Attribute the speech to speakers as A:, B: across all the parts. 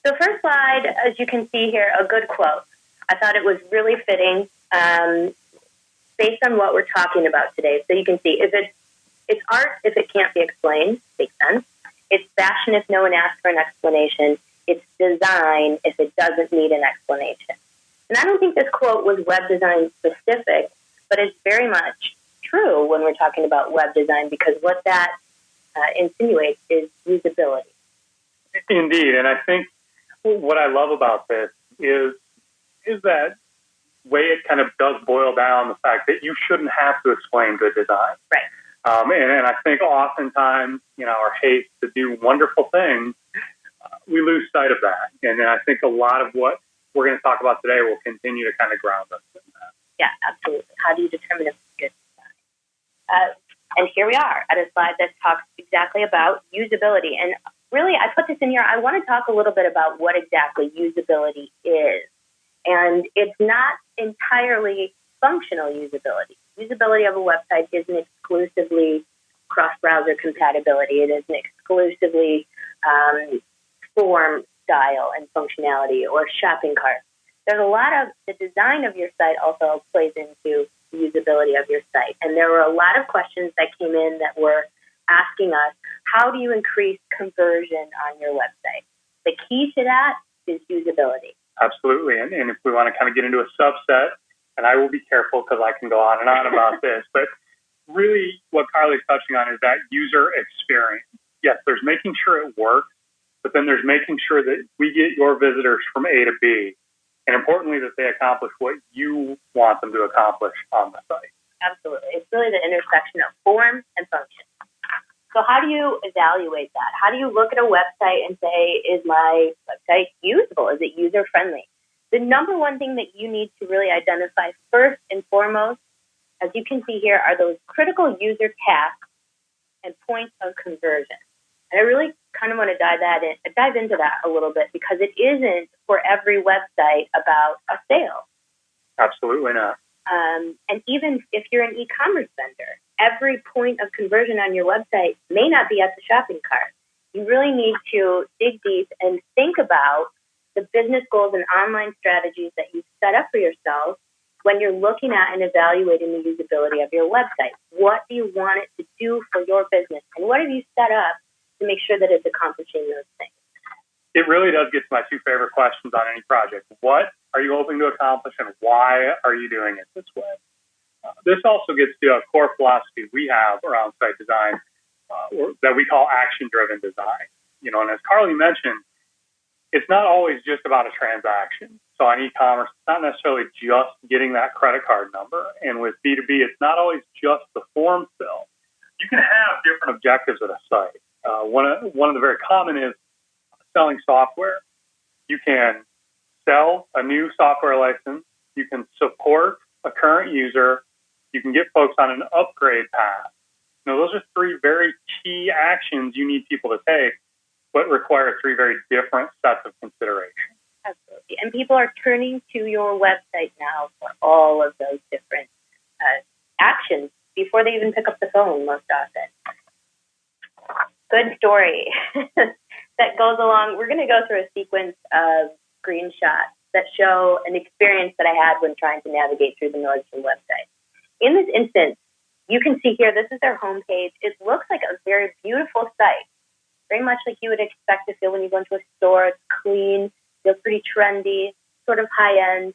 A: So first slide, as you can see here, a good quote. I thought it was really fitting based on what we're talking about today. So you can see, if it's art if it can't be explained, makes sense. It's fashion if no one asks for an explanation. It's design if it doesn't need an explanation. And I don't think this quote was web design specific, but it's very much true when we're talking about web design, because what that insinuates is usability.
B: Indeed, and I think what I love about this is that way it kind of does boil down the fact that you shouldn't have to explain good design.
A: Right.
B: And I think oftentimes, our haste to do wonderful things, we lose sight of that. And I think a lot of what we're going to talk about today will continue to kind of ground us in that.
A: Yeah, absolutely. How do you determine if it's good design? And here we are at a slide that talks exactly about usability. And really, I put this in here. I want to talk a little bit about what exactly usability is. And it's not entirely functional usability. Usability of a website isn't exclusively cross-browser compatibility. It isn't exclusively form style and functionality or shopping cart. There's a lot of the design of your site also plays into the usability of your site. And there were a lot of questions that came in that were asking us, how do you increase conversion on your website? The key to that is usability.
B: Absolutely. And if we want to kind of get into a subset, and I will be careful because I can go on and on about this, but really what Carly's touching on is that user experience. Yes, there's making sure it works, but then there's making sure that we get your visitors from A to B, and importantly, that they accomplish what you want them to accomplish on the site.
A: Absolutely. It's really the intersection of form and function. So how do you evaluate that? How do you look at a website and say, is my website usable? Is it user-friendly? The number one thing that you need to really identify first and foremost, as you can see here, are those critical user tasks and points of conversion. And I really kind of want to dive into that a little bit, because it isn't for every website about a sale.
B: Absolutely not.
A: And even if you're an e-commerce vendor, every point of conversion on your website may not be at the shopping cart. You really need to dig deep and think about the business goals and online strategies that you've set up for yourself when you're looking at and evaluating the usability of your website. What do you want it to do for your business? And what have you set up to make sure that it's accomplishing those things?
B: It really does get to my two favorite questions on any project. What are you hoping to accomplish, and why are you doing it this way? This also gets to a core philosophy we have around site design that we call action-driven design. And as Carly mentioned, it's not always just about a transaction. So on e-commerce, it's not necessarily just getting that credit card number. And with B2B, it's not always just the form fill. You can have different objectives at a site. One of the very common is selling software. You can sell a new software license. You can support a current user. You can get folks on an upgrade path. Those are three very key actions you need people to take, but require three very different sets of consideration.
A: Absolutely. And people are turning to your website now for all of those different actions before they even pick up the phone most often. Good story that goes along. We're going to go through a sequence of screenshots that show an experience that I had when trying to navigate through the Nordstrom website. In this instance, you can see here, this is their homepage. It looks like a very beautiful site, very much like you would expect to feel when you go into a store. It's clean, feels pretty trendy, sort of high-end.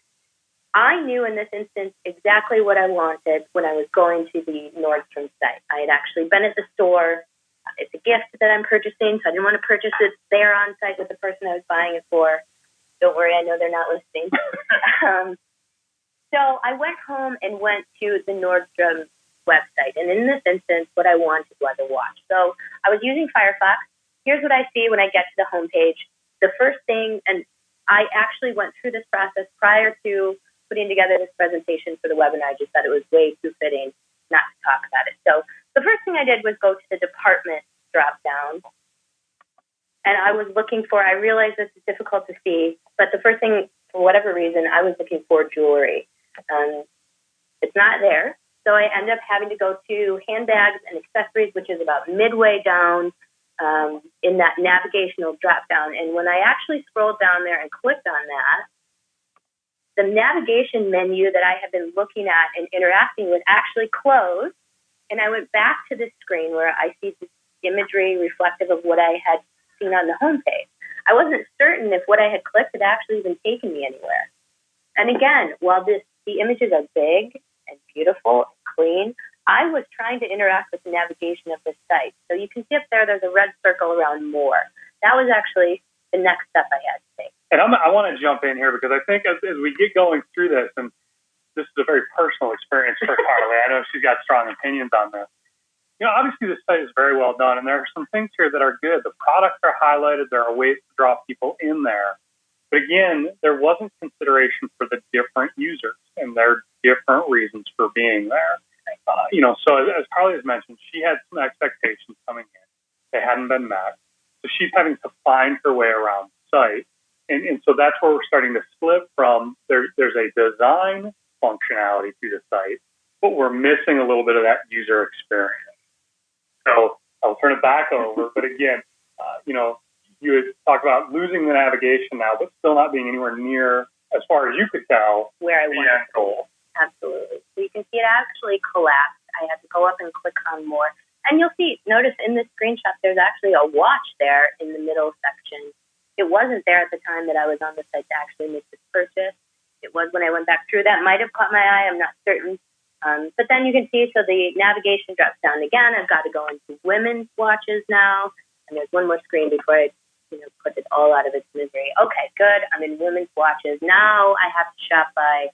A: I knew in this instance exactly what I wanted when I was going to the Nordstrom site. I had actually been at the store. It's a gift that I'm purchasing, so I didn't want to purchase it there on site with the person I was buying it for. Don't worry, I know they're not listening. So I went home and went to the Nordstrom website. And in this instance, what I wanted was a watch. So I was using Firefox. Here's what I see when I get to the homepage. The first thing, and I actually went through this process prior to putting together this presentation for the webinar. I just thought it was way too fitting not to talk about it. So the first thing I did was go to the department drop down. And I was looking for, I realize this is difficult to see, but the first thing, for whatever reason, I was looking for jewelry. It's not there. So I end up having to go to handbags and accessories, which is about midway down in that navigational drop-down. And when I actually scrolled down there and clicked on that, the navigation menu that I had been looking at and interacting with actually closed, and I went back to the screen where I see this imagery reflective of what I had seen on the homepage. I wasn't certain if what I had clicked had actually even taken me anywhere. And again, while the images are big and beautiful and clean, I was trying to interact with the navigation of the site. So you can see up there, there's a red circle around more. That was actually the next step I had to take.
B: And I want to jump in here because I think as we get going through this, and this is a very personal experience for Carly. I know she's got strong opinions on this. Obviously this site is very well done, and there are some things here that are good. The products are highlighted. There are ways to draw people in there. But again, there wasn't consideration for the different users and their different reasons for being there. So as Carly has mentioned, she had some expectations coming in. They hadn't been met. So she's having to find her way around the site. And so that's where we're starting to slip from there's a design functionality to the site, but we're missing a little bit of that user experience. So I'll turn it back over. But again, you had talked about losing the navigation now, but still not being anywhere near, as far as you could tell,
A: where I
B: the end goal.
A: Absolutely. So you can see it actually collapsed. I had to go up and click on more. And you'll see, notice in this screenshot, there's actually a watch there in the middle section. It wasn't there at the time that I was on the site to actually make this purchase. It was when I went back through. That might have caught my eye. I'm not certain. But then you can see, so the navigation drops down again. I've got to go into women's watches now. And there's one more screen before I put it all out of its misery. Okay, good. I'm in women's watches. Now I have to shop by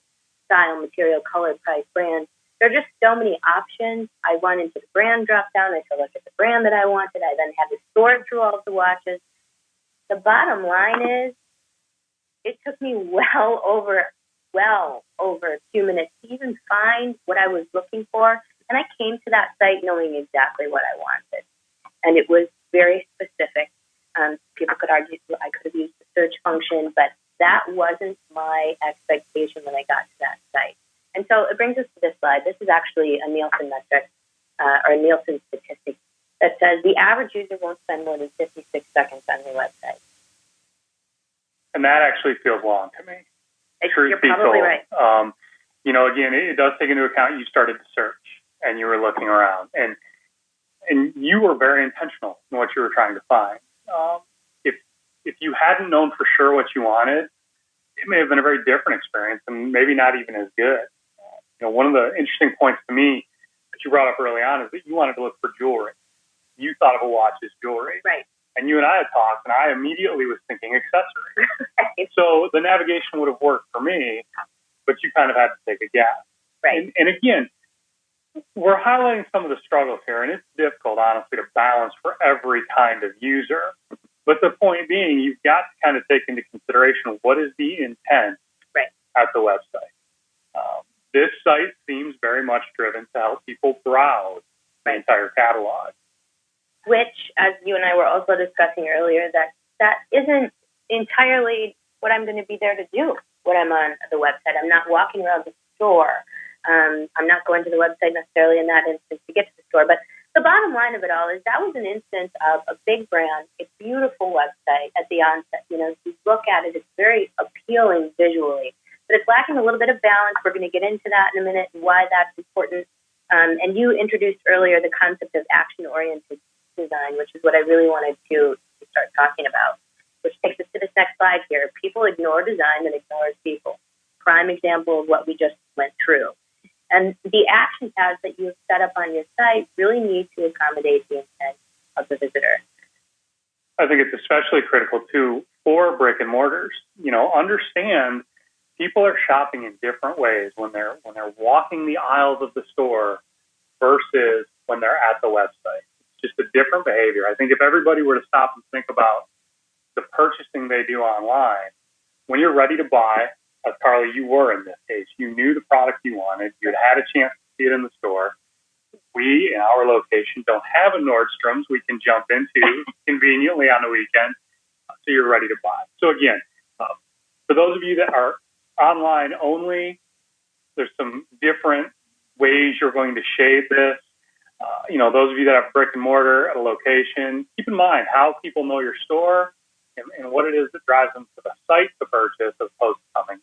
A: style, material, color, price, brand. There are just so many options. I went into the brand drop down. I took a look at the brand that I wanted. I then had to sort through all of the watches. The bottom line is, it took me well over 2 minutes to even find what I was looking for. And I came to that site knowing exactly what I wanted. And it was very specific. People could argue I could have used the search function, but that wasn't my expectation when I got to that site. And so it brings us to this slide. This is actually a Nielsen metric, or a Nielsen statistic, that says the average user won't spend more than 56 seconds on your website.
B: And that actually feels long to me.
A: You're probably right.
B: Again, it does take into account you started to search and you were looking around. And you were very intentional in what you were trying to find. If you hadn't known for sure what you wanted, it may have been a very different experience and maybe not even as good. One of the interesting points to me that you brought up early on is that you wanted to look for jewelry. You thought of a watch as jewelry.
A: Right.
B: And you and I had talked, and I immediately was thinking accessories. Right. So the navigation would have worked for me, but you kind of had to take a guess.
A: Right.
B: And again, we're highlighting some of the struggles here, and it's difficult, honestly, to balance for every kind of user. But the point being, you've got to kind of take into consideration what is the intent at the website. This site seems very much driven to help people browse the entire catalog.
A: Which, as you and I were also discussing earlier, that isn't entirely what I'm going to be there to do when I'm on the website. I'm not walking around the store. I'm not going to the website necessarily in that instance to get to the store. But the bottom line of it all is that was an instance of a big brand, a beautiful website at the onset. If you look at it, it's very appealing visually. But it's lacking a little bit of balance. We're going to get into that in a minute and why that's important. And you introduced earlier the concept of action-oriented design, which is what I really wanted to start talking about, which takes us to this next slide here. People ignore design and ignores people. Prime example of what we just went through. And the action paths that you have set up on your site really need to accommodate the intent of the visitor.
B: I think it's especially critical, too, for brick and mortars. Understand people are shopping in different ways when they're walking the aisles of the store versus when they're at the website. It's just a different behavior. I think if everybody were to stop and think about the purchasing they do online, when you're ready to buy, as Carly, you were in this case, you knew the product you wanted, you had a chance to see it in the store. We, in our location, don't have a Nordstrom's we can jump into conveniently on the weekend, so you're ready to buy. So again, for those of you that are online only, there's some different ways you're going to shade this. Those of you that have brick and mortar at a location, keep in mind how people know your store and what it is that drives them to the site to purchase as opposed to coming.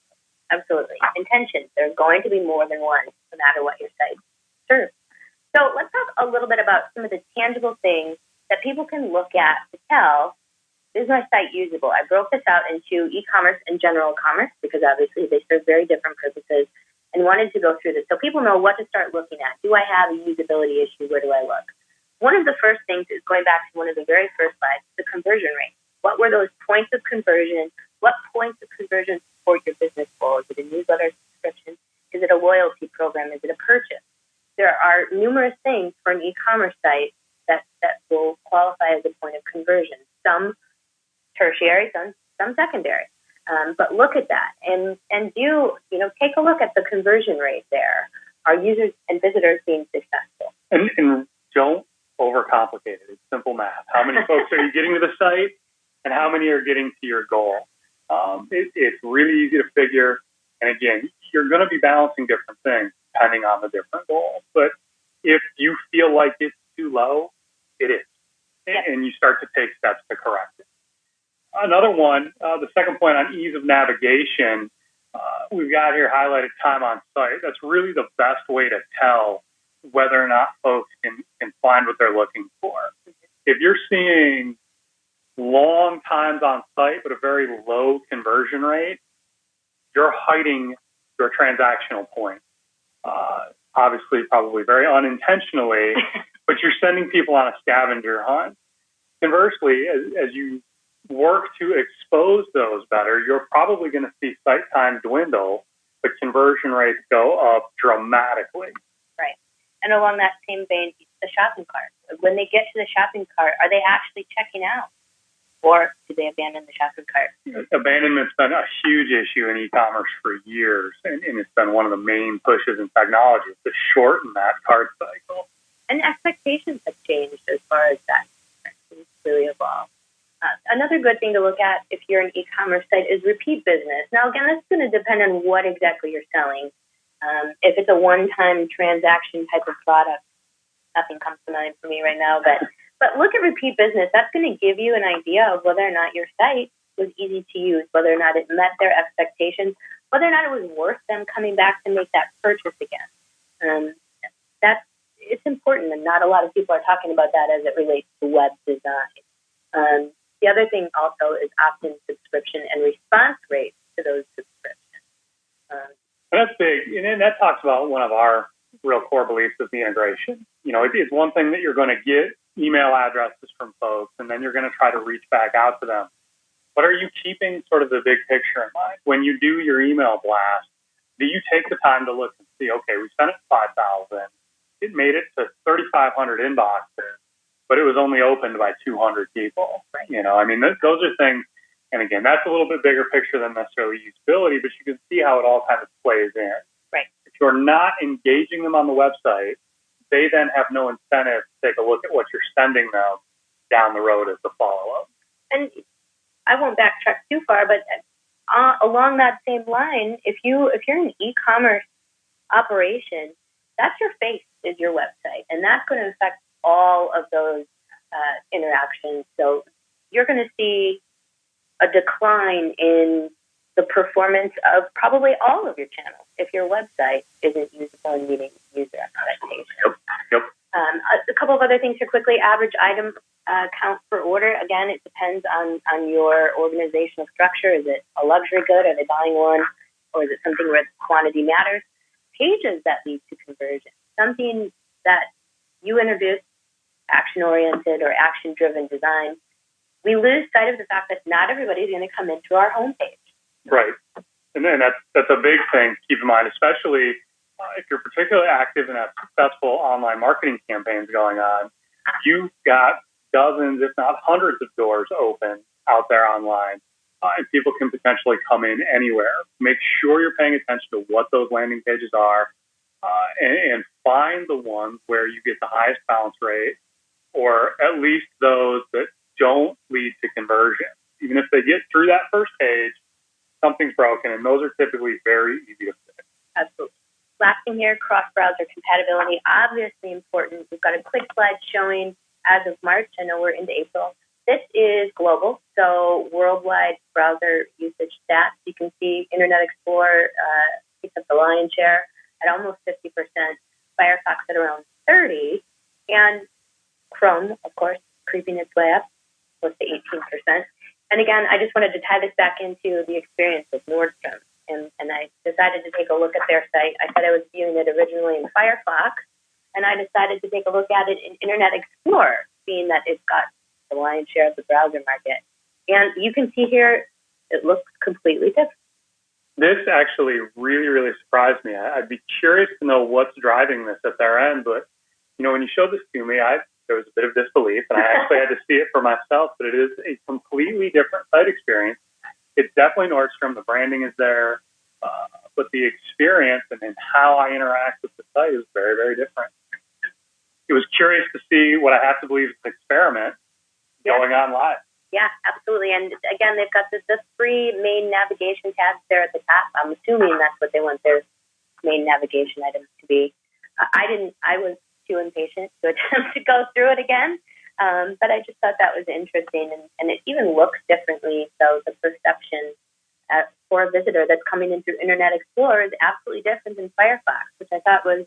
A: Absolutely. Intention. There's going to be more than one, no matter what your site serves. So let's talk a little bit about some of the tangible things that people can look at to tell, is my site usable? I broke this out into e-commerce and general commerce because obviously they serve very different purposes, and wanted to go through this so people know what to start looking at. Do I have a usability issue? Where do I look? One of the first things is going back to one of the very first slides, the conversion rate. What were those points of conversion? What points of conversion support your business goal? Is it a newsletter subscription? Is it a loyalty program? Is it a purchase? There are numerous things for an e-commerce site that will qualify as a point of conversion. Some tertiary, some secondary. But look at that and take a look at the conversion rate there. Are users and visitors being successful?
B: And don't overcomplicate it. It's simple math. How many folks are you getting to the site and how many are getting to your goal? It's really easy to figure. And again, you're going to be balancing different things depending on the different goals. But if you feel like it's too low, it is. Yep. And you start to take steps to correct it. Another one, the second point on ease of navigation, we've got here highlighted time on site. That's really the best way to tell whether or not folks can find what they're looking for. If you're seeing long times on site but a very low conversion rate, you're hiding your transactional point. Obviously, probably very unintentionally, but you're sending people on a scavenger hunt. Conversely, as you work to expose those better, you're probably going to see site time dwindle, but conversion rates go up dramatically.
A: Right. And along that same vein, the shopping cart. When they get to the shopping cart, are they actually checking out? Or do they abandon the shopping cart?
B: Abandonment's been a huge issue in e-commerce for years, and it's been one of the main pushes in technology to shorten that cart cycle.
A: And expectations have changed as far as that. It's really evolved. Another good thing to look at if you're an e-commerce site is repeat business. Now, again, that's going to depend on what exactly you're selling. If it's a one-time transaction type of product, nothing comes to mind for me right now. But look at repeat business. That's going to give you an idea of whether or not your site was easy to use, whether or not it met their expectations, whether or not it was worth them coming back to make that purchase again. It's important, and not a lot of people are talking about that as it relates to web design. The other thing also is opt-in subscription and response rates to those subscriptions.
B: That's big, and that talks about one of our real core beliefs is the integration. It's one thing that you're going to get email addresses from folks, and then you're going to try to reach back out to them. But are you keeping sort of the big picture in mind? When you do your email blast, do you take the time to look and see, okay, we sent it to 5,000. It made it to 3,500 inboxes, but it was only opened by 200 people.
A: Right.
B: Those are things, and again, that's a little bit bigger picture than necessarily usability, but you can see how it all kind of plays in.
A: Right.
B: If you're not engaging them on the website, they then have no incentive to take a look at what you're sending them down the road as the follow-up.
A: And I won't backtrack too far, but along that same line, if you're an e-commerce operation, that's your face, is your website, and that's going to affect all of those interactions. So you're going to see a decline in the performance of probably all of your channels if your website isn't usable and meeting user expectations.
B: Yep.
A: A couple of other things here quickly. Average item count per order. Again, it depends on your organizational structure. Is it a luxury good? Are they buying one? Or is it something where quantity matters? Pages that lead to conversion. Something that you introduced, action-oriented or action-driven design. We lose sight of the fact that not everybody's going to come into our homepage.
B: Right. And then that's a big thing to keep in mind, especially if you're particularly active and have successful online marketing campaigns going on. You've got dozens, if not hundreds of doors open out there online, and people can potentially come in anywhere. Make sure you're paying attention to what those landing pages are, and find the ones where you get the highest bounce rate, or at least those that don't lead to conversion. Even if they get through that first page, something's broken, and those are typically very easy to fix.
A: Absolutely. last thing here, cross-browser compatibility, obviously important. We've got a quick slide showing as of March. I know we're into April. This is global, so worldwide browser usage stats. You can see Internet Explorer picks up the lion's share at almost 50%, Firefox at around 30%, and Chrome, of course, creeping its way up, close to 18%. And again, I just wanted to tie this back into the experience with Nordstrom. And I decided to take a look at their site. I said I was viewing it originally in Firefox, and I decided to take a look at it in Internet Explorer, being that it's got the lion's share of the browser market. And you can see here, it looks completely different.
B: This actually really, really surprised me. I'd be curious to know what's driving this at their end, but when you showed this to me, there was a bit of disbelief, and I actually had to see it for myself, but it is a completely different site experience. It's definitely Nordstrom. The branding is there, but the experience and how I interact with the site is very, very different. It was curious to see what I have to believe is an experiment going on live.
A: Yeah, absolutely. And again, they've got the three main navigation tabs there at the top. I'm assuming that's what they want their main navigation items to be. I was too impatient to attempt to go through it again. But I just thought that was interesting, and it even looks differently. So the perception for a visitor that's coming in through Internet Explorer is absolutely different than Firefox, which I thought was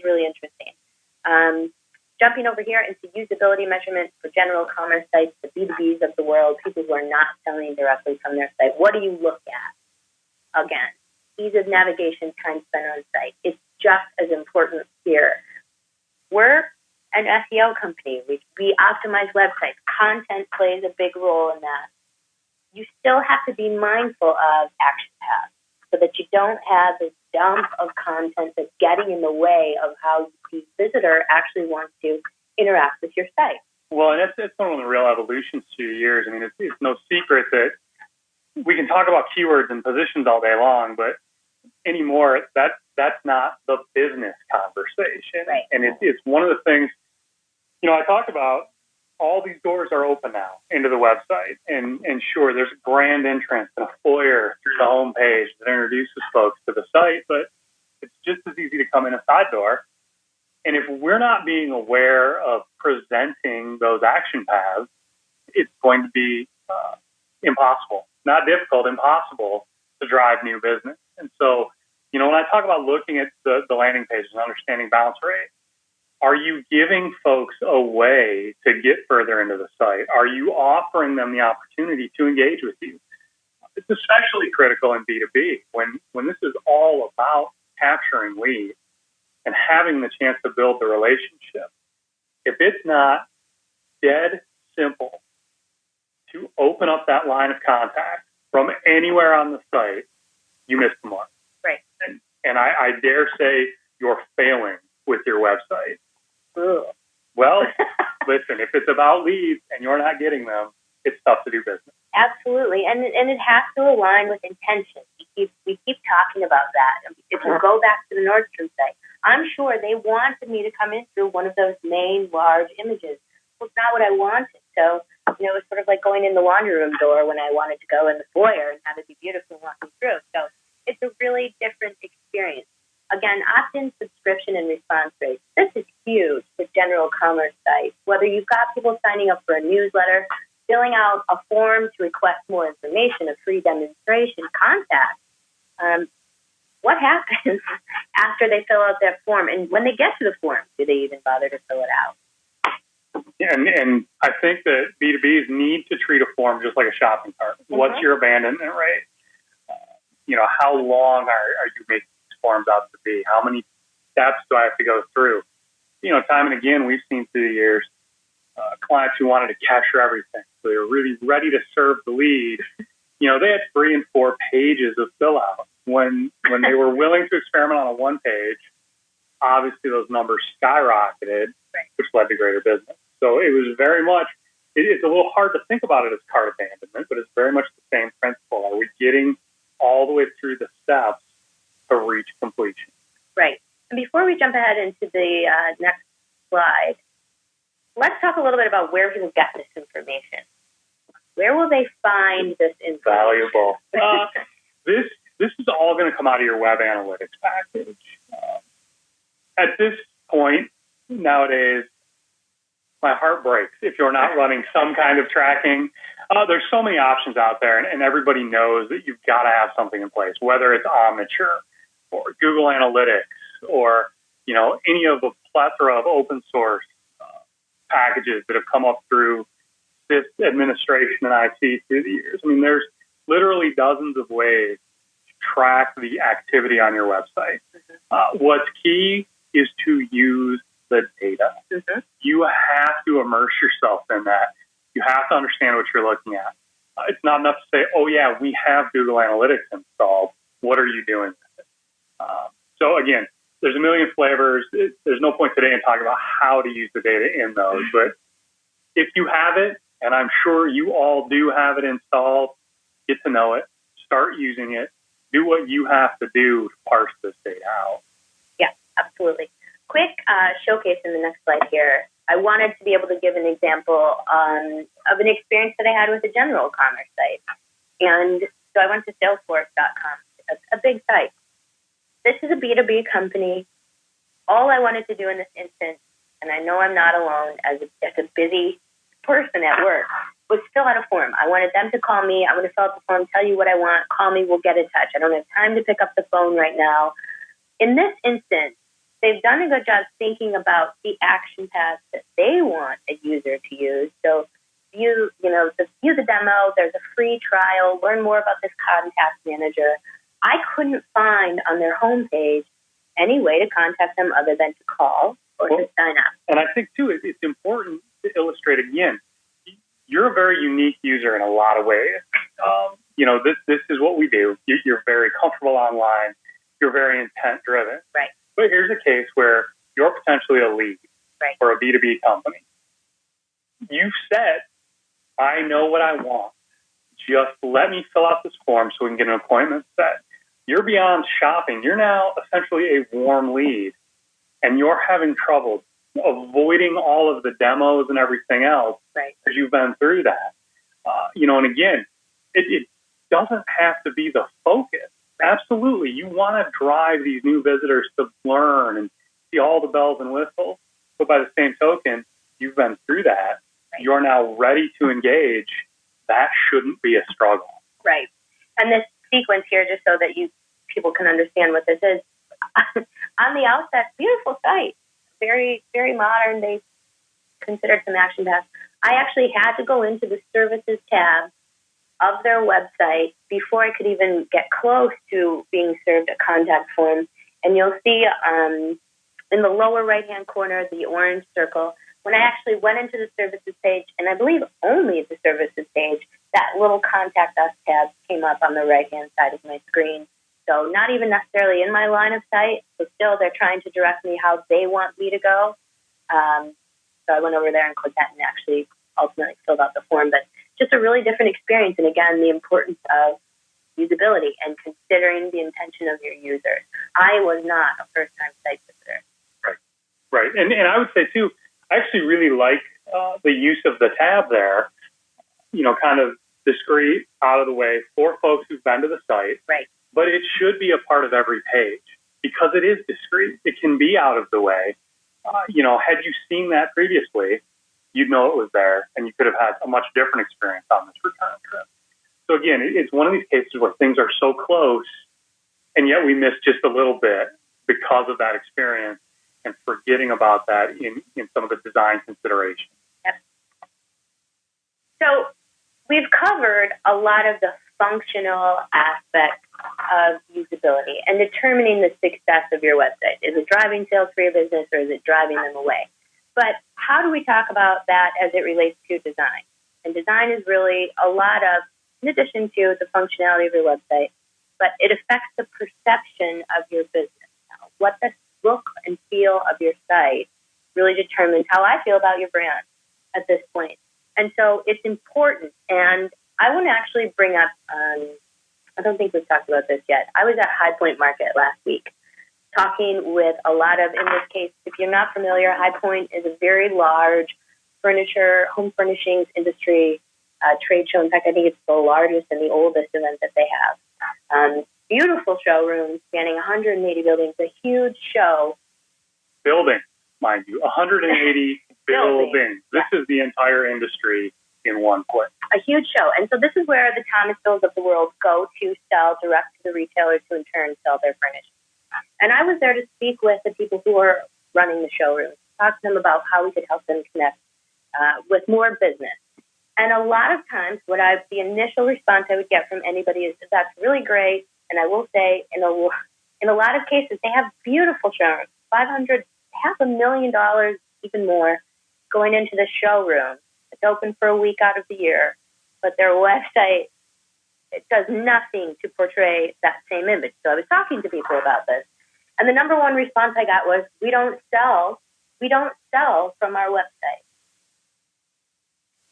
A: really interesting. Jumping over here into usability measurements for general commerce sites, the B2Bs of the world, people who are not selling directly from their site. What do you look at? Again, ease of navigation, time spent on site. It's just as important here. We're an SEO company. We optimize websites. Content plays a big role in that. You still have to be mindful of action paths so that you don't have this dump of content that's getting in the way of how the visitor actually wants to interact with your site.
B: Well, and it's one of the real evolutions through the years. I mean, it's no secret that we can talk about keywords and positions all day long, but anymore, that's not the business conversation.
A: Right.
B: And it's one of the things, I talked about all these doors are open now into the website. And sure, there's a grand entrance and a foyer through the homepage that introduces folks to the site, but it's just as easy to come in a side door. And if we're not being aware of presenting those action paths, it's going to be impossible, not difficult, impossible to drive new business. And so, when I talk about looking at the landing pages and understanding bounce rate, are you giving folks a way to get further into the site? Are you offering them the opportunity to engage with you? It's especially critical in B2B when this is all about capturing leads and having the chance to build the relationship. If it's not dead simple to open up that line of contact from anywhere on the site, you missed the mark.
A: Right.
B: And I dare say you're failing with your website.
A: Ugh.
B: Well, listen, if it's about leads and you're not getting them, it's tough to do business.
A: Absolutely, and it has to align with intention. We keep talking about that. If you go back to the Nordstrom site, I'm sure they wanted me to come in through one of those main large images. Well, it's not what I wanted. So, it was sort of like going in the laundry room door when I wanted to go in the foyer and have it be beautiful walking through. So it's a really different experience. Again, opt-in subscription and response rates. This is huge for general commerce sites. Whether you've got people signing up for a newsletter, filling out a form to request more information, a free demonstration, contact. What happens after they fill out that form? And when they get to the form, do they even bother to fill it out?
B: Yeah, and I think that B2Bs need to treat a form just like a shopping cart. Mm-hmm. What's your abandonment rate? How long are you making these forms out to be? How many steps do I have to go through? Time and again, we've seen through the years clients who wanted to capture everything. So they were really ready to serve the lead. They had 3 and 4 pages of fill out. When they were willing to experiment on a one page, obviously those numbers skyrocketed, which led to greater business. So it was very much, it's a little hard to think about it as cart abandonment, but it's very much the same principle. Are we getting all the way through the steps to reach completion? Right.
A: And before we jump ahead into the next slide, let's talk a little bit about where people get this information. Where will they find this information?
B: Valuable. this is all going to come out of your web analytics package. At this point, nowadays, my heart breaks if you're not running some kind of tracking. There's so many options out there, and everybody knows that you've got to have something in place, whether it's Omniture or Google Analytics or, any of the plethora of open source packages that have come up through this administration and IT through the years. I mean, there's literally dozens of ways to track the activity on your website. What's key is to use the data. You have to immerse yourself in that. You have to understand what you're looking at. It's not enough to say, oh, yeah, we have Google Analytics installed. What are you doing with it? So, again, there's a million flavors. There's no point today in talking about how to use the data in those. But if you have it, and I'm sure you all do have it installed, get to know it, start using it, do what you have to do to parse this data out.
A: Yeah, absolutely. Quick showcase in the next slide here. I wanted to be able to give an example of an experience that I had with a general commerce site. And so I went to Salesforce.com, a big site. This is a B2B company. All I wanted to do in this instance, and I know I'm not alone as a busy person at work, was fill out a form. I wanted them to call me. I'm going to fill out the form, tell you what I want, call me, we'll get in touch. I don't have time to pick up the phone right now. In this instance, they've done a good job thinking about the action paths that they want a user to use. So view the demo, there's a free trial, learn more about this contact manager. I couldn't find on their homepage any way to contact them other than to call or to sign up.
B: And I think, too, it's important to illustrate again, you're a very unique user in a lot of ways. This is what we do. You're very comfortable online. You're very intent-driven.
A: Right.
B: But here's a case where you're potentially a lead for a B2B company. You said, I know what I want. Just let me fill out this form so we can get an appointment set. You're beyond shopping. You're now essentially a warm lead, and you're having trouble avoiding all of the demos and everything else because you've been through that. And again, it doesn't have to be the focus. Absolutely. You want to drive these new visitors to learn and see all the bells and whistles. But by the same token, you've been through that. You're now ready to engage. That shouldn't be a struggle. Right.
A: And this sequence here, just so that people can understand what this is, on the outset, beautiful site, very, very modern. They considered some action paths. I actually had to go into the services tab of their website before I could even get close to being served a contact form. And you'll see in the lower right-hand corner, the orange circle, when I actually went into the services page, and I believe only the services page, that little contact us tab came up on the right-hand side of my screen. So not even necessarily in my line of sight, but still they're trying to direct me how they want me to go. So I went over there and clicked that and actually ultimately filled out the form. But just a really different experience. And again, the importance of usability and considering the intention of your users. I was not a first-time site visitor.
B: Right. And I would say, too, I actually really like the use of the tab there, kind of discreet, out of the way for folks who've been to the site.
A: Right.
B: But it should be a part of every page because it is discreet. It can be out of the way. Had you seen that previously, you'd know it was there, and you could have had a much different experience on this return trip. So again, it's one of these cases where things are so close, and yet we miss just a little bit because of that experience and forgetting about that in some of the design considerations.
A: Yep. So we've covered a lot of the functional aspects of usability and determining the success of your website. Is it driving sales for your business or is it driving them away? But how do we talk about that as it relates to design? And design is really a lot of, in addition to the functionality of your website, but it affects the perception of your business. Now, what the look and feel of your site really determines how I feel about your brand at this point. And so it's important. And I want to actually bring up, I don't think we've talked about this yet. I was at High Point Market last week talking with a lot of, in this case, if you're not familiar, High Point is a very large furniture, home furnishings industry trade show. In fact, I think it's the largest and the oldest event that they have. beautiful showroom spanning 180 buildings, a huge show.
B: Buildings, mind you, 180 buildings. This is the entire industry in one place.
A: A huge show. And so this is where the Thomas Hills of the world go to sell direct to the retailers who in turn sell their furnishings. And I was there to speak with the people who are running the showroom, talk to them about how we could help them connect with more business. And a lot of times the initial response I would get from anybody is, that's really great. And I will say, in a lot of cases, they have beautiful showrooms, $500,000, even more, going into the showroom. It's open for a week out of the year, but their website, it does nothing to portray that same image. So I was talking to people about this, and the number one response I got was, we don't sell from our website.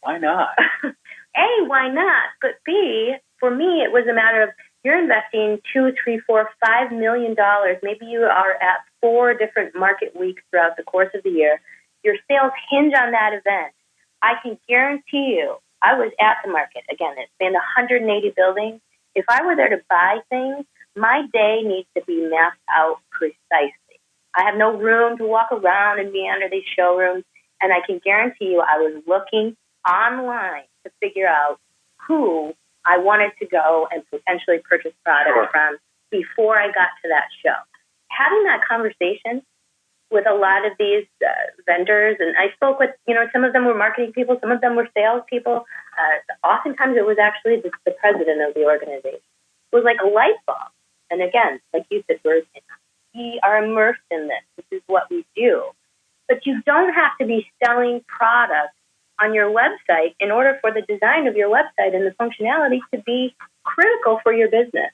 B: Why not?
A: A, why not? But B, for me, it was a matter of, you're investing $2, $3, $4, $5 million. Maybe you are at 4 different market weeks throughout the course of the year. Your sales hinge on that event. I can guarantee you, I was at the market. Again, it spanned 180 buildings. If I were there to buy things, my day needs to be mapped out precisely. I have no room to walk around and meander these showrooms, and I can guarantee you I was looking online to figure out who I wanted to go and potentially purchase products from before I got to that show. Having that conversation with a lot of these vendors, and I spoke with, some of them were marketing people, some of them were sales people. Oftentimes it was actually the president of the organization. It was like a light bulb. And again, like you said, we are immersed in this. This is what we do. But you don't have to be selling products on your website in order for the design of your website and the functionality to be critical for your business.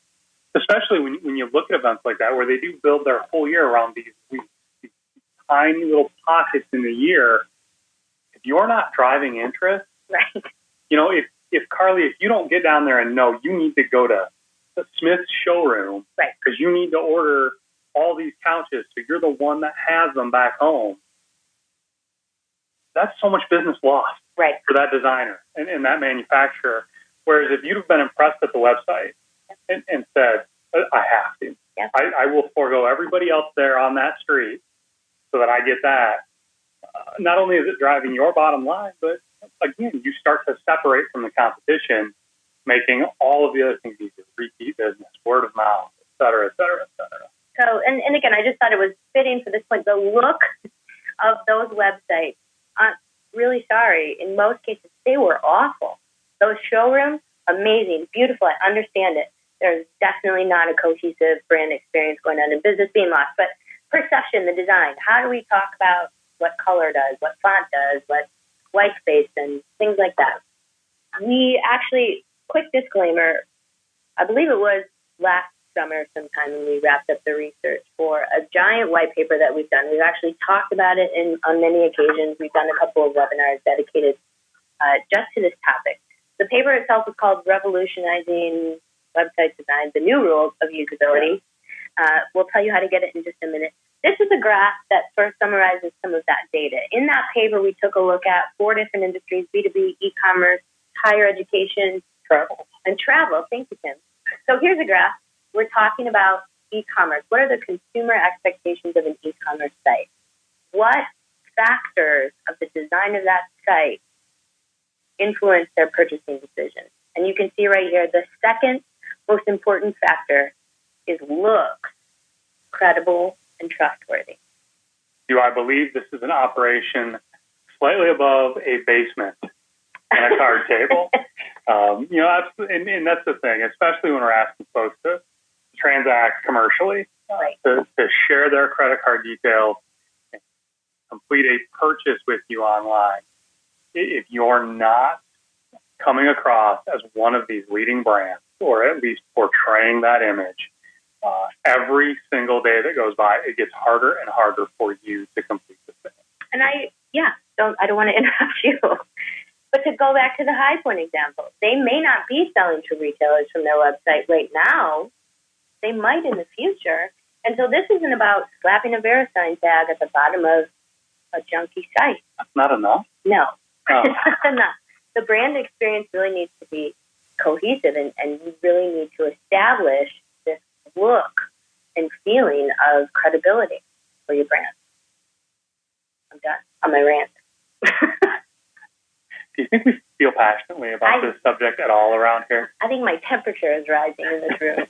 B: Especially when you look at events like that, where they do build their whole year around these tiny little pockets in the year. If you're not driving interest,
A: right?
B: If Carly, if you don't get down there and know you need to go to the Smith's showroom,
A: right,
B: because you need to order all these couches, so you're the one that has them back home. That's so much business lost,
A: right,
B: for that designer and that manufacturer. Whereas if you'd have been impressed at the website and said, I have to,
A: yes,
B: I will forego everybody else there on that street so that I get that. Not only is it driving your bottom line, but again, you start to separate from the competition, making all of the other things easier: repeat business, word of mouth, et cetera, et cetera, et cetera.
A: So, and again, I just thought it was fitting for this point. The look of those websites, I'm really sorry, in most cases, they were awful. Those showrooms, amazing, beautiful, I understand it. There's definitely not a cohesive brand experience going on in business being lost, but perception, the design, how do we talk about what color does, what font does, what white space, and things like that. We actually, quick disclaimer, I believe it was last summer sometime when we wrapped up the research for a giant white paper that we've done. We've actually talked about it on many occasions. We've done a couple of webinars dedicated just to this topic. The paper itself is called Revolutionizing Website Design, the New Rules of Usability. We'll tell you how to get it in just a minute. This is a graph that first summarizes some of that data. In that paper, we took a look at 4 different industries: B2B, e-commerce, higher education,
B: travel.
A: And travel. Thank you, Tim. So here's a graph. We're talking about e-commerce. What are the consumer expectations of an e-commerce site? What factors of the design of that site influence their purchasing decisions? And you can see right here, the second most important factor is looks, credible and trustworthy.
B: Do I believe this is an operation slightly above a basement and a card table? And that's the thing, especially when we're asking folks to transact commercially,
A: right,
B: to share their credit card details, and complete a purchase with you online. If you're not coming across as one of these leading brands, or at least portraying that image, every single day that goes by, it gets harder and harder for you to complete the sale.
A: And I don't want to interrupt you, but to go back to the High Point example, they may not be selling to retailers from their website right now. They might in the future. And so this isn't about slapping a VeriSign tag at the bottom of a junky site.
B: That's not enough?
A: No,
B: Oh.
A: It's not enough. The brand experience really needs to be cohesive, and you really need to establish this look and feeling of credibility for your brand. I'm done on my rant.
B: Do you think we feel passionately about this subject at all around here?
A: I think my temperature is rising in this room.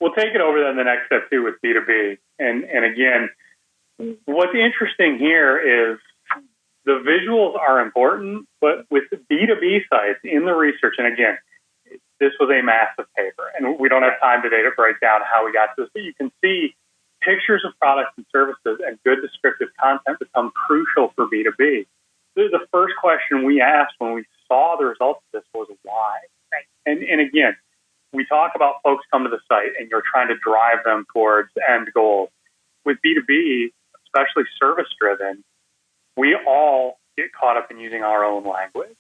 B: We'll take it over then the next step too with B2B. And again, what's interesting here is the visuals are important, but with the B2B sites in the research, and again, this was a massive paper, and we don't have time today to break down how we got to this, but you can see pictures of products and services and good descriptive content become crucial for B2B. The first question we asked when we saw the results of this was why?
A: Right.
B: And again, we talk about folks come to the site and you're trying to drive them towards end goals. With B2B, especially service-driven, we all get caught up in using our own language.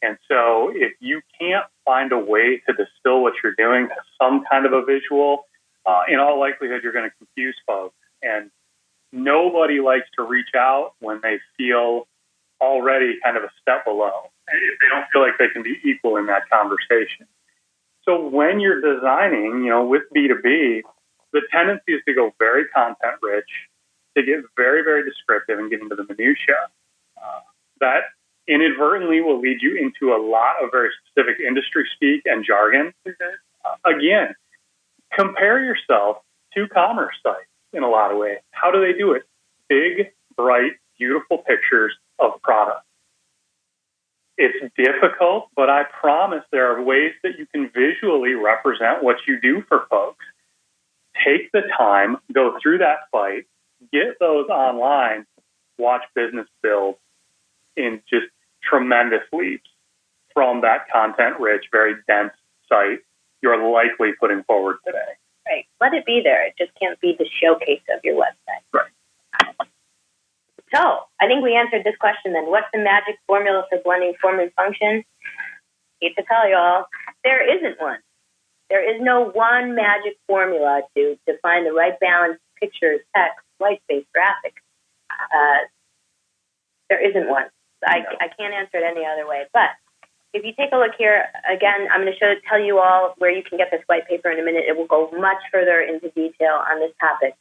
B: And so if you can't find a way to distill what you're doing to some kind of a visual, in all likelihood, you're going to confuse folks. And nobody likes to reach out when they feel already kind of a step below, if they don't feel like they can be equal in that conversation. So when you're designing, with B2B, the tendency is to go very content rich, to get very, very descriptive and get into the minutia. That inadvertently will lead you into a lot of very specific industry speak and jargon. Again, compare yourself to commerce sites in a lot of ways. How do they do it? Big, bright, beautiful pictures of products. It's difficult, but I promise there are ways that you can visually represent what you do for folks. Take the time, go through that fight, get those online, watch business build in just tremendous leaps from that content-rich, very dense site you're likely putting forward today.
A: Right. Let it be there. It just can't be the showcase of your website.
B: Right.
A: So I think we answered this question then. What's the magic formula for blending form and function? Hate to tell y'all, there isn't one. There is no one magic formula to define the right balance, pictures, text, white space, graphics. There isn't one. I can't answer it any other way. But if you take a look here, again, I'm going to tell you all where you can get this white paper in a minute. It will go much further into detail on this topic.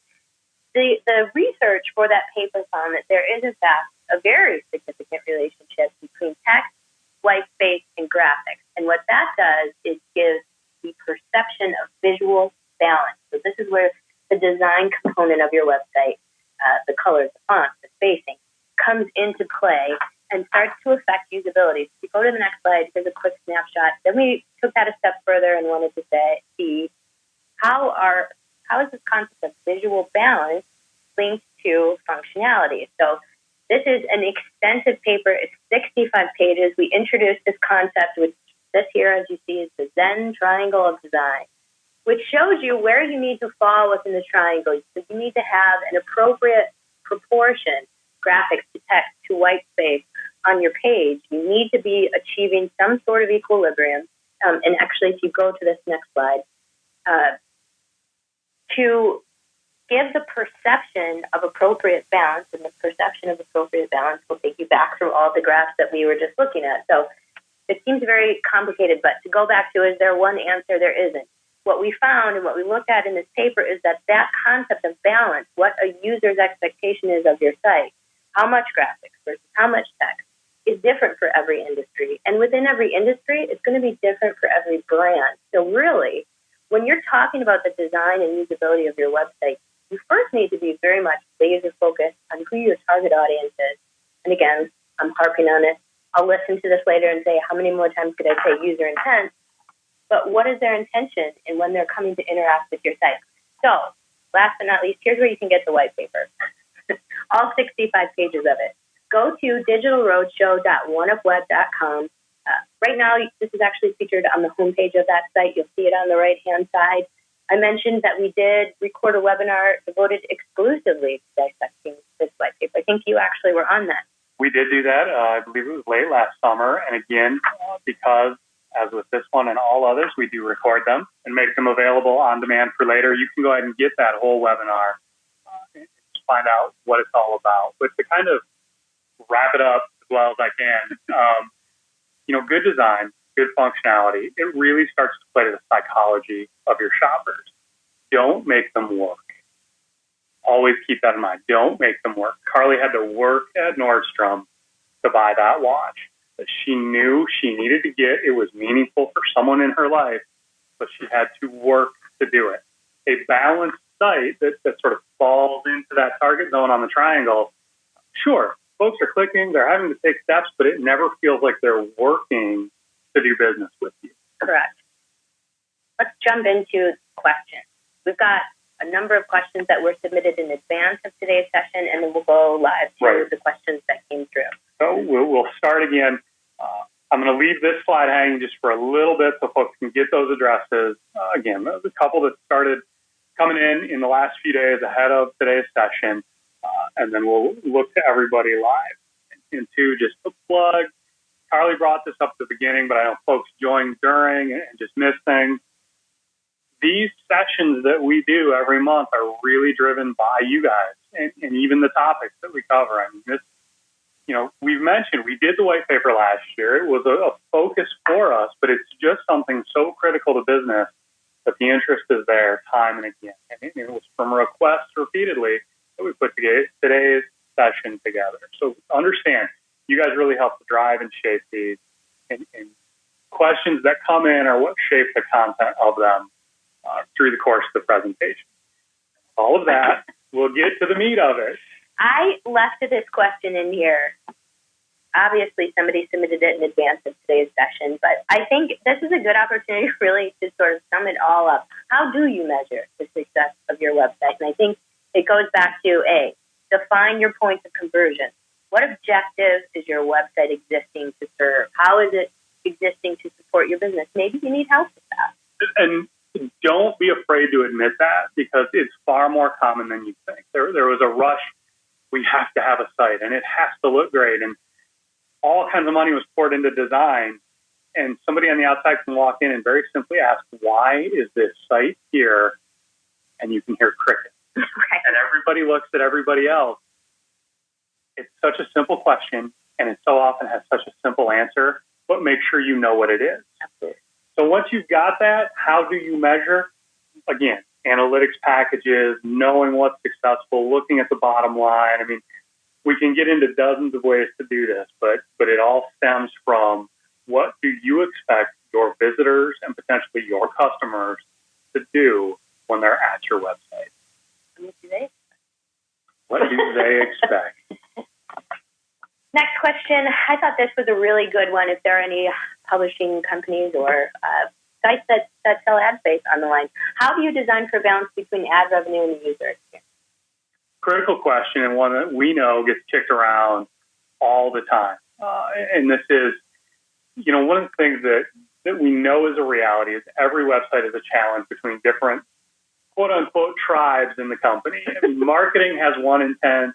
A: The research for that paper found that there is, in fact, a very significant relationship between text, white space, and graphics. And what that does is gives the perception of visual balance. So this is where the design component of your website, the colors, the fonts, the spacing, comes into play and starts to affect usability. So if you go to the next slide, here's a quick snapshot. Then we took that a step further and wanted to see how is this concept of visual balance linked to functionality. So this is an extensive paper. It's 65 pages. We introduced this concept, which this here, as you see, is the Zen Triangle of Design, which shows you where you need to fall within the triangle. So you need to have an appropriate proportion, graphics to text to white space on your page. You need to be achieving some sort of equilibrium. And actually, if you go to this next slide, to give the perception of appropriate balance, and the perception of appropriate balance will take you back through all the graphs that we were just looking at. So it seems very complicated, but to go back to, is there one answer? There isn't. What we found and what we looked at in this paper is that concept of balance, what a user's expectation is of your site, how much graphics versus how much text, is different for every industry. And within every industry, it's going to be different for every brand. So really, when you're talking about the design and usability of your website, you first need to be very much laser focused on who your target audience is. And again, I'm harping on it. I'll listen to this later and say, how many more times could I say user intent? But what is their intention in when they're coming to interact with your site? So last but not least, here's where you can get the white paper. All 65 pages of it. Go to digitalroadshow.oneupweb.com. Right now, this is actually featured on the homepage of that site. You'll see it on the right-hand side. I mentioned that we did record a webinar devoted exclusively to dissecting this white paper. I think you actually were on that.
B: We did do that. I believe it was late last summer. And again, because as with this one and all others, we do record them and make them available on demand for later. You can go ahead and get that whole webinar and find out what it's all about. But to kind of wrap it up as well as I can, good design good functionality, it really starts to play to the psychology of your shoppers. Don't make them work. Always keep that in mind. Don't make them work. Carly had to work at Nordstrom to buy that watch that she knew she needed to get. It was meaningful for someone in her life, but she had to work to do it. A balanced site that sort of falls into that target zone on the triangle, sure, folks are clicking, they're having to take steps, but it never feels like they're working to do business with you.
A: Correct. Let's jump into questions. We've got a number of questions that were submitted in advance of today's session, and then we'll go live to the questions that came through.
B: So we'll start again. I'm going to leave this slide hanging just for a little bit so folks can get those addresses. Again, the couple that started coming in the last few days ahead of today's session, and then we'll look to everybody live. And two, just a plug. Carly brought this up at the beginning, but I know folks joined during and just missed things. These sessions that we do every month are really driven by you guys and even the topics that we cover. I mean, this, we've mentioned we did the white paper last year. It was a focus for us, but it's just something so critical to business that the interest is there time and again. And it was from requests repeatedly that we put today's session together. So understand, you guys really help to drive and shape these. And questions that come in are what shape the content of them through the course of the presentation. All of that, we'll get to the meat of it.
A: I left this question in here. Obviously, somebody submitted it in advance of today's session, but I think this is a good opportunity really to sort of sum it all up. How do you measure the success of your website? And I think it goes back to, A, define your points of conversion. What objective is your website existing to serve? How is it existing to support your business? Maybe you need help with that.
B: And don't be afraid to admit that, because it's far more common than you think. There was a rush. We have to have a site, and it has to look great. And all kinds of money was poured into design. And somebody on the outside can walk in and very simply ask, why is this site here? And you can hear crickets.
A: Right.
B: And everybody looks at everybody else. It's such a simple question, and it so often has such a simple answer, but make sure you know what it is.
A: Absolutely.
B: So once you've got that, how do you measure? Again, analytics packages, knowing what's successful, looking at the bottom line. I mean, we can get into dozens of ways to do this, but it all stems from what do you expect your visitors and potentially your customers to do when they're at your website? What do they expect?
A: Next question. I thought this was a really good one. If there are any publishing companies or sites that sell ad space on the line, how do you design for balance between ad revenue and the user experience?
B: Critical question, and one that we know gets kicked around all the time. And this is, one of the things that we know is a reality is every website is a challenge between different quote-unquote tribes in the company. I mean, marketing has one intent.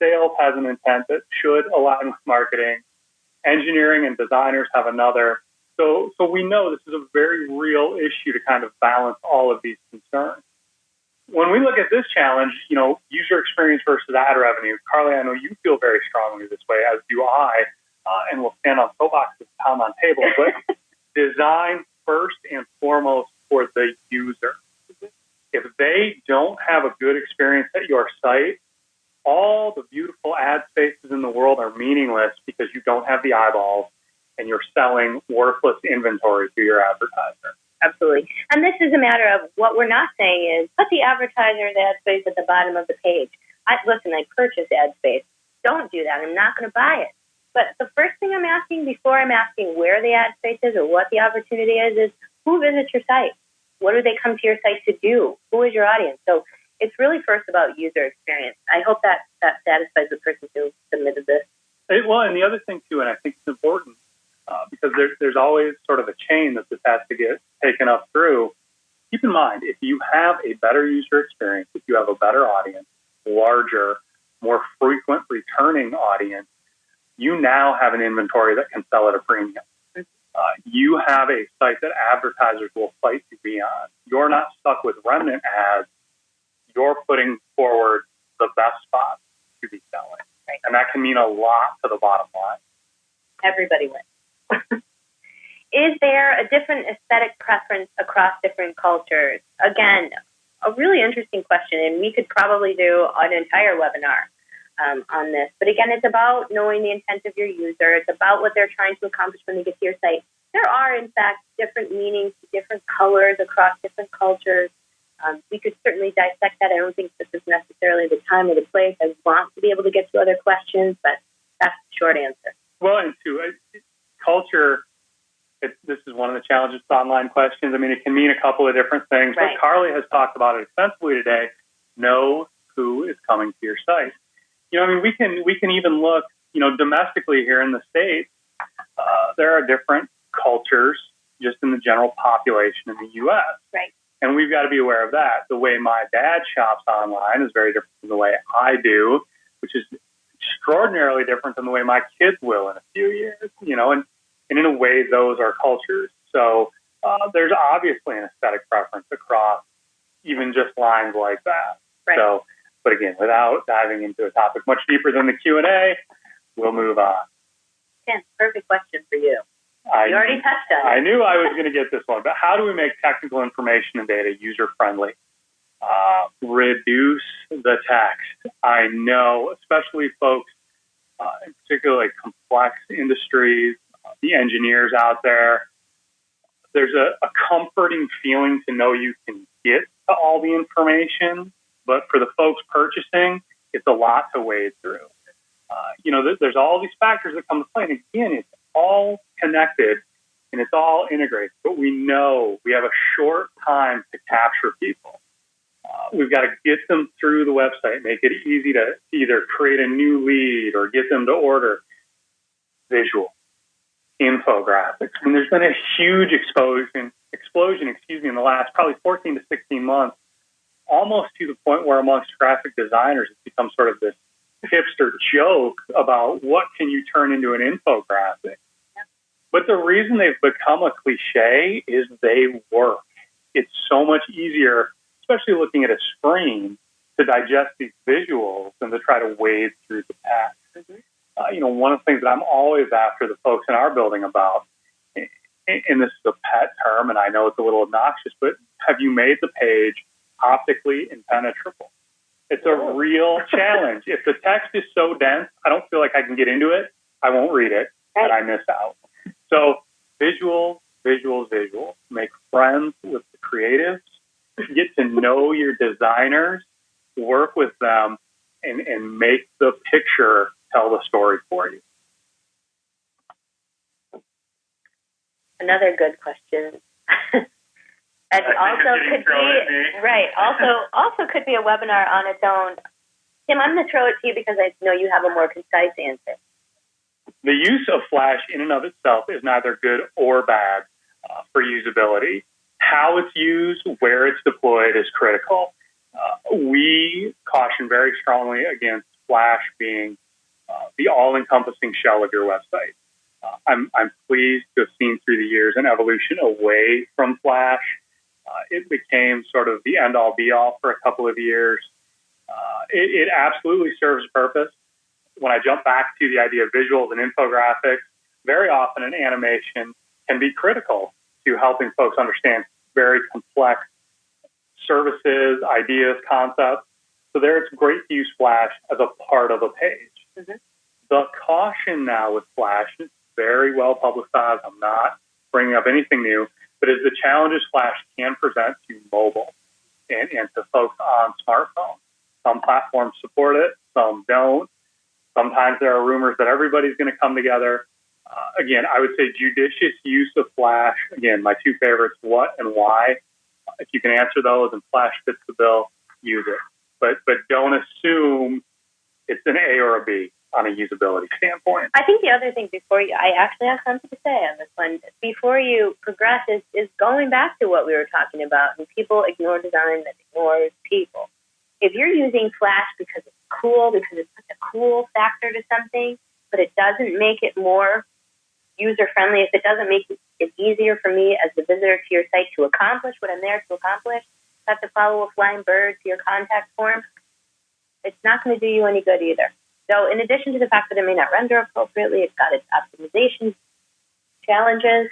B: Sales has an intent that should align with marketing. Engineering and designers have another. So we know this is a very real issue to kind of balance all of these concerns. When we look at this challenge, user experience versus ad revenue, Carly, I know you feel very strongly this way, as do I, and we'll stand on soapboxes, pound on tables, but design first and foremost for the user. If they don't have a good experience at your site, all the beautiful ad spaces in the world are meaningless because you don't have the eyeballs and you're selling worthless inventory to your advertiser.
A: Absolutely. And this is a matter of what we're not saying is put the advertiser's ad space at the bottom of the page. I purchase ad space. Don't do that. I'm not going to buy it. But the first thing I'm asking before I'm asking where the ad space is or what the opportunity is who visits your site? What do they come to your site to do? Who is your audience? So it's really first about user experience. I hope that satisfies the person who submitted this.
B: Well, and the other thing, too, and I think it's important, because there's always sort of a chain that this has to get taken up through. Keep in mind, if you have a better user experience, if you have a better audience, larger, more frequent returning audience, you now have an inventory that can sell at a premium. You have a site that advertisers will fight to be on. You're not stuck with remnant ads. You're putting forward the best spots to be selling. Right. And that can mean a lot to the bottom line.
A: Everybody wins. is there a different aesthetic preference across different cultures? Again, a really interesting question, and we could probably do an entire webinar on this. But again, it's about knowing the intent of your user. It's about what they're trying to accomplish when they get to your site. There are, in fact, different meanings, different colors across different cultures. We could certainly dissect that. I don't think this is necessarily the time or the place. I want to be able to get to other questions, but that's the short answer.
B: Well, and culture, this is one of the challenges with online questions. I mean, it can mean a couple of different things,
A: right.
B: But Carly has talked about it extensively today. Know who is coming to your site. I mean, we can even look, domestically here in the States, there are different cultures just in the general population in the U.S.
A: Right.
B: And we've got to be aware of that. The way my dad shops online is very different from the way I do, which is extraordinarily different than the way my kids will in a few years, and in a way, those are cultures. So there's obviously an aesthetic preference across even just lines like that.
A: Right.
B: So, but again, without diving into a topic much deeper than the Q&A, we'll move on.
A: Ken, perfect question for you. You already touched on it.
B: I knew I was going to get this one, but how do we make technical information and data user-friendly? Reduce the text. I know, especially folks in particularly complex industries, the engineers out there, there's a comforting feeling to know you can get to all the information, but for the folks purchasing, it's a lot to wade through. There's all these factors that come to play, and again, it's all connected and it's all integrated, but we know we have a short time to capture people. We've got to get them through the website, make it easy to either create a new lead or get them to order. Visual, infographics. I mean, there's been a huge explosion, in the last probably 14 to 16 months, almost to the point where amongst graphic designers, it's become sort of this hipster joke about what can you turn into an infographic. But the reason they've become a cliche is they work. It's so much easier, especially looking at a screen, to digest these visuals than to try to wade through the text. Mm-hmm. One of the things that I'm always after the folks in our building about, and this is a pet term, and I know it's a little obnoxious, but have you made the page optically impenetrable? It's a real challenge. If the text is so dense, I don't feel like I can get into it, I won't read it, and I miss out. So visuals. Make friends with the creatives. Get to know your designers. Work with them, and make the picture tell the story for you.
A: Another good question. And also could be right. Also could be a webinar on its own. Tim, I'm going to throw it to you because I know you have a more concise answer.
B: The use of Flash in and of itself is neither good or bad for usability. How it's used, where it's deployed is critical. We caution very strongly against Flash being the all-encompassing shell of your website. I'm pleased to have seen through the years an evolution away from Flash. It became sort of the end-all, be-all for a couple of years. It absolutely serves a purpose. When I jump back to the idea of visuals and infographics, very often an animation can be critical to helping folks understand very complex services, ideas, concepts. So there it's great to use Flash as a part of a page. Mm-hmm. The caution now with Flash is very well publicized. I'm not bringing up anything new, but is the challenges Flash can present to mobile and to folks on smartphones. Some platforms support it, some don't. Sometimes there are rumors that everybody's going to come together. Again, I would say judicious use of Flash. Again, my two favorites, what and why. If you can answer those and Flash fits the bill, use it. But don't assume it's an A or a B on a usability standpoint.
A: I think the other thing I actually have something to say on this one. Before you progress is going back to what we were talking about. And people ignore design that ignores people. If you're using Flash because it's cool, because it's such a cool factor to something, but it doesn't make it more user-friendly, if it doesn't make it easier for me as the visitor to your site to accomplish what I'm there to accomplish, have to follow a flying bird to your contact form, it's not going to do you any good either. So in addition to the fact that it may not render appropriately, it's got its optimization challenges,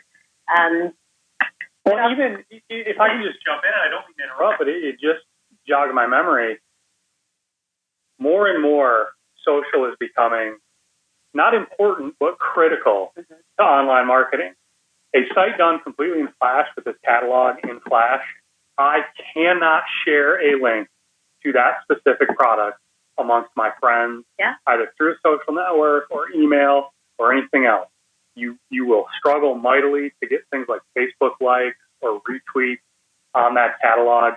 B: Well, even if I can just jump in, and I don't mean to interrupt, but it just jogged my memory. More and more, social is becoming not important, but critical to online marketing. A site done completely in Flash with this catalog in Flash, I cannot share a link to that specific product amongst my friends, either through a social network or email or anything else. You will struggle mightily to get things like Facebook likes or retweets on that catalog.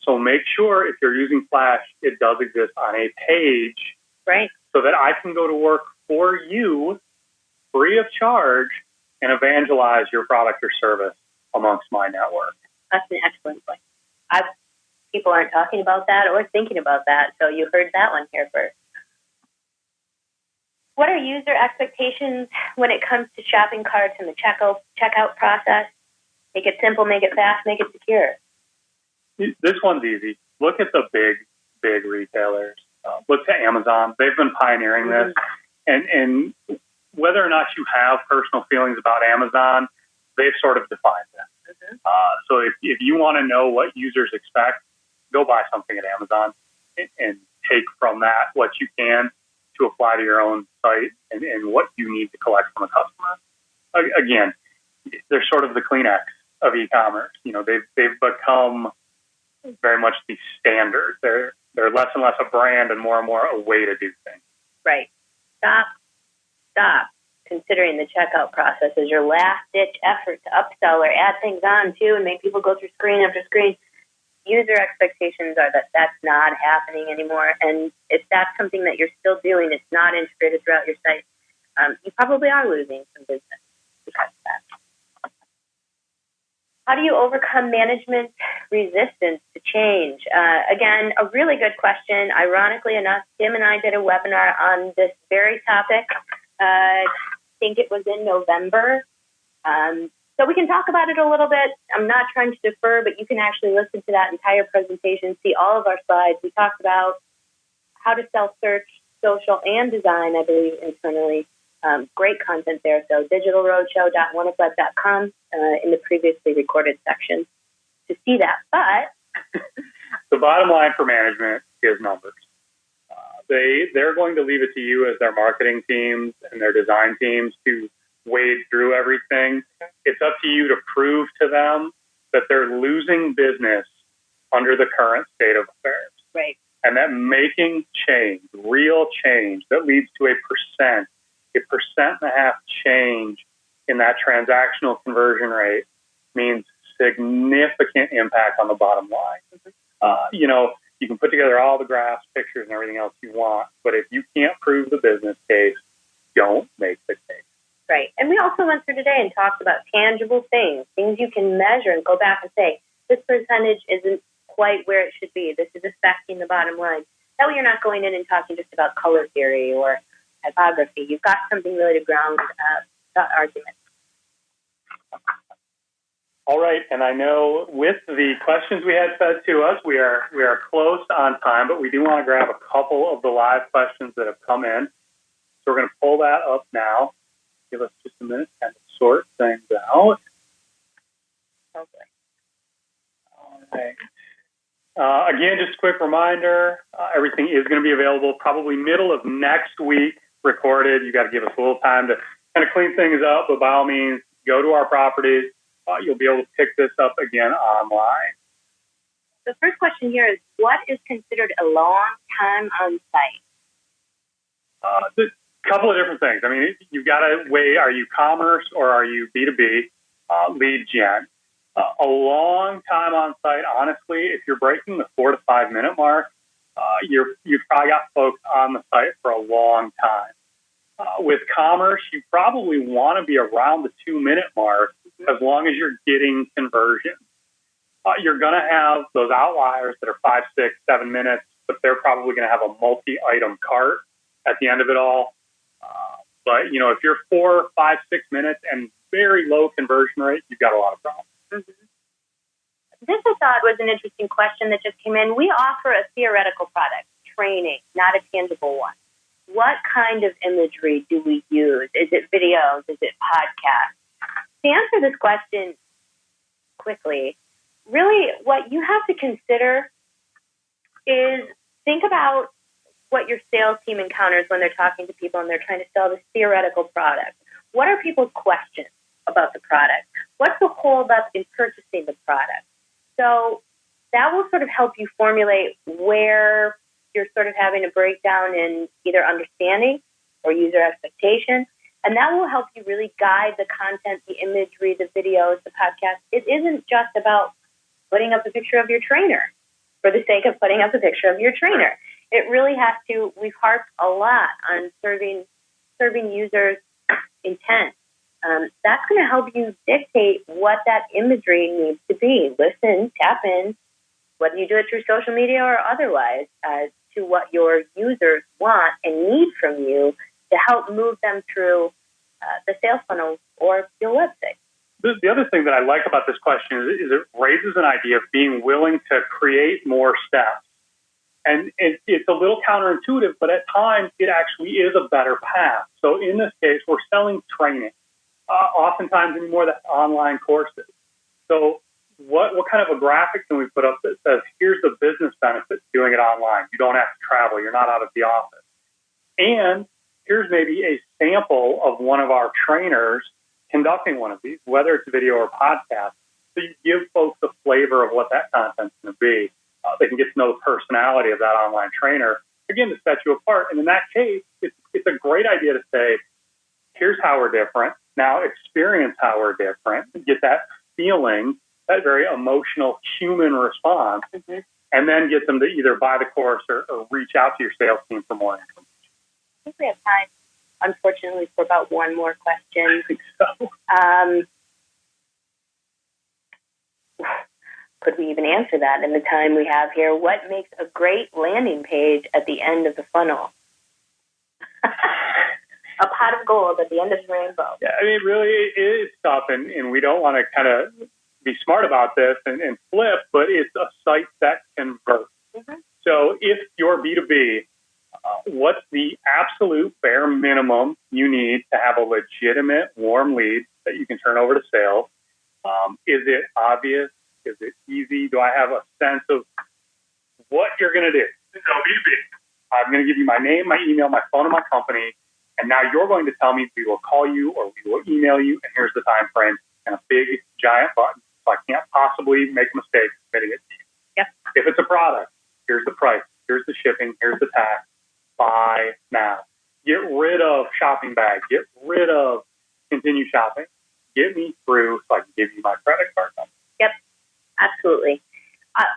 B: So make sure if you're using Flash, it does exist on a page,
A: right?
B: So that I can go to work for you free of charge and evangelize your product or service amongst my network.
A: That's an excellent point. People aren't talking about that or thinking about that, so you heard that one here first. What are user expectations when it comes to shopping carts and the checkout process? Make it simple, make it fast, make it secure.
B: This one's easy. Look at the big retailers. Look to Amazon. They've been pioneering this. And whether or not you have personal feelings about Amazon, they've sort of defined that. So if you want to know what users expect, go buy something at Amazon and take from that what you can to apply to your own site and what you need to collect from a customer. Again, they're sort of the Kleenex of e-commerce. You know, they've become very much the standard. They're less and less a brand and more a way to do things.
A: Right. Stop considering the checkout process as your last-ditch effort to upsell or add things on to and make people go through screen after screen. User expectations are that that's not happening anymore. And if that's something that you're still doing, it's not integrated throughout your site, you probably are losing some business because of that. How do you overcome management resistance to change? Again, a really good question. Ironically enough, Tim and I did a webinar on this very topic. I think it was in November. So we can talk about it a little bit. I'm not trying to defer, but you can actually listen to that entire presentation, see all of our slides. We talked about how to self-search, social, and design, I believe, internally. Great content there. So digitalroadshow.oneupweb.com in the previously recorded section to see that. But
B: the bottom line for management is numbers. They're going to leave it to you as their marketing teams and their design teams to wade through everything. It's up to you to prove to them that they're losing business under the current state of affairs.
A: Right.
B: And that making change, real change, that leads to a 1.5% change in that transactional conversion rate means significant impact on the bottom line. You can put together all the graphs, pictures, and everything else you want, but if you can't prove the business case, don't make the case.
A: Right. And we also went through today and talked about tangible things you can measure and go back and say, this percentage isn't quite where it should be. This is affecting the bottom line. That way you're not going in and talking just about color theory or typography. You've got something really to ground that argument.
B: All right, and I know with the questions we had fed to us, we are close on time, but we do want to grab a couple of the live questions that have come in. So we're going to pull that up now. Give us just a minute to kind of sort things out.
A: Okay.
B: All right. Again, just a quick reminder, everything is going to be available probably middle of next week, recorded. You got to give us a little time to kind of clean things up, but by all means, go to our properties. You'll be able to pick this up again online.
A: The first question here is, what is considered a long time on site?
B: A couple of different things. I mean, you've got to weigh, are you commerce or are you B2B lead gen? A long time on site, honestly, if you're breaking the 4 to 5 minute mark, you've probably got folks on the site for a long time. With commerce, you probably want to be around the 2 minute mark as long as you're getting conversions. You're going to have those outliers that are 5, 6, 7 minutes, but they're probably going to have a multi-item cart at the end of it all. But, if you're 4, 5, 6 minutes and very low conversion rate, you've got a lot of problems.
A: Mm-hmm. This I thought was an interesting question that just came in. We offer a theoretical product, training, not a tangible one. What kind of imagery do we use? Is it videos? Is it podcasts? to answer this question quickly, really what you have to consider is think about what your sales team encounters when they're talking to people and they're trying to sell this theoretical product. What are people's questions about the product? What's the holdup in purchasing the product? So that will sort of help you formulate where you're sort of having a breakdown in either understanding or user expectation. And that will help you really guide the content, the imagery, the videos, the podcast. It isn't just about putting up a picture of your trainer for the sake of putting up a picture of your trainer. It really has to, we've harped a lot on serving users' intent. That's going to help you dictate what that imagery needs to be. Listen, tap in, whether you do it through social media or otherwise, to what your users want and need from you to help move them through the sales funnel or your website.
B: The other thing that I like about this question is it raises an idea of being willing to create more steps. And it's a little counterintuitive, but at times it actually is a better path. So in this case, we're selling training. Oftentimes anymore, that's online courses. So what kind of a graphic can we put up that says, here's the business benefits doing it online. You don't have to travel. You're not out of the office. And here's maybe a sample of one of our trainers conducting one of these, whether it's video or podcast. So you give folks a flavor of what that content's going to be. They can get to know the personality of that online trainer, again, to set you apart. And in that case, it's a great idea to say, here's how we're different. Now experience how we're different. Get that feeling, that very emotional human response, and then get them to either buy the course or reach out to your sales team for more information.
A: I think we have time, unfortunately, for about one more question.
B: I think so.
A: Could we even answer that in the time we have here? What makes a great landing page at the end of the funnel? A pot of gold at the end of the rainbow.
B: Yeah, I mean, really, it is tough, and we don't want to kind of be smart about this and flip, but it's a site that converts. So if you're B2B, what's the absolute bare minimum you need to have a legitimate warm lead that you can turn over to sales? Is it obvious? Is it easy? Do I have a sense of what you're going to do? So B2B, I'm going to give you my name, my email, my phone, and my company, and now you're going to tell me we will call you or we will email you, and here's the time frame, and a big, giant button, so I can't possibly make a mistake submitting it to you.
A: Yep.
B: If it's a product, here's the price, here's the shipping, here's the tax. Buy now. Get rid of shopping bag. Get rid of continue shopping. Get me through so I can give you my credit card number.
A: Yep, absolutely.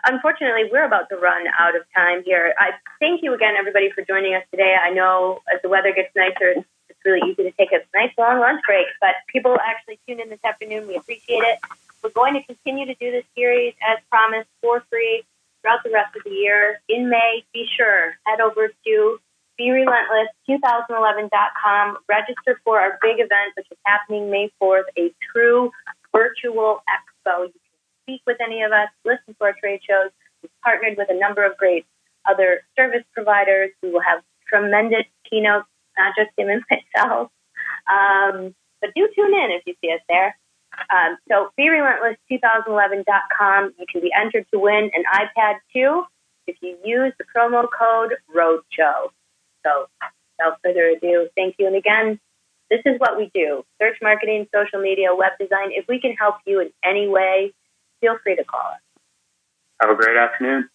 A: Unfortunately, we're about to run out of time here. I thank you again, everybody, for joining us today. I know as the weather gets nicer, it's really easy to take a nice long lunch break, but people actually tuned in this afternoon. We appreciate it. We're going to continue to do this series as promised for free throughout the rest of the year. In May, be sure, head over to BeRelentless2011.com. Register for our big event, which is happening May 4th, a true virtual expo. You can speak with any of us, listen to our trade shows. We've partnered with a number of great other service providers. We will have tremendous keynotes, not just him and myself. But do tune in if you see us there. So BeRelentless2011.com. You can be entered to win an iPad 2 if you use the promo code Roadshow. So without further ado, thank you. And again, this is what we do. Search marketing, social media, web design. If we can help you in any way, feel free to call us.
B: Have a great afternoon.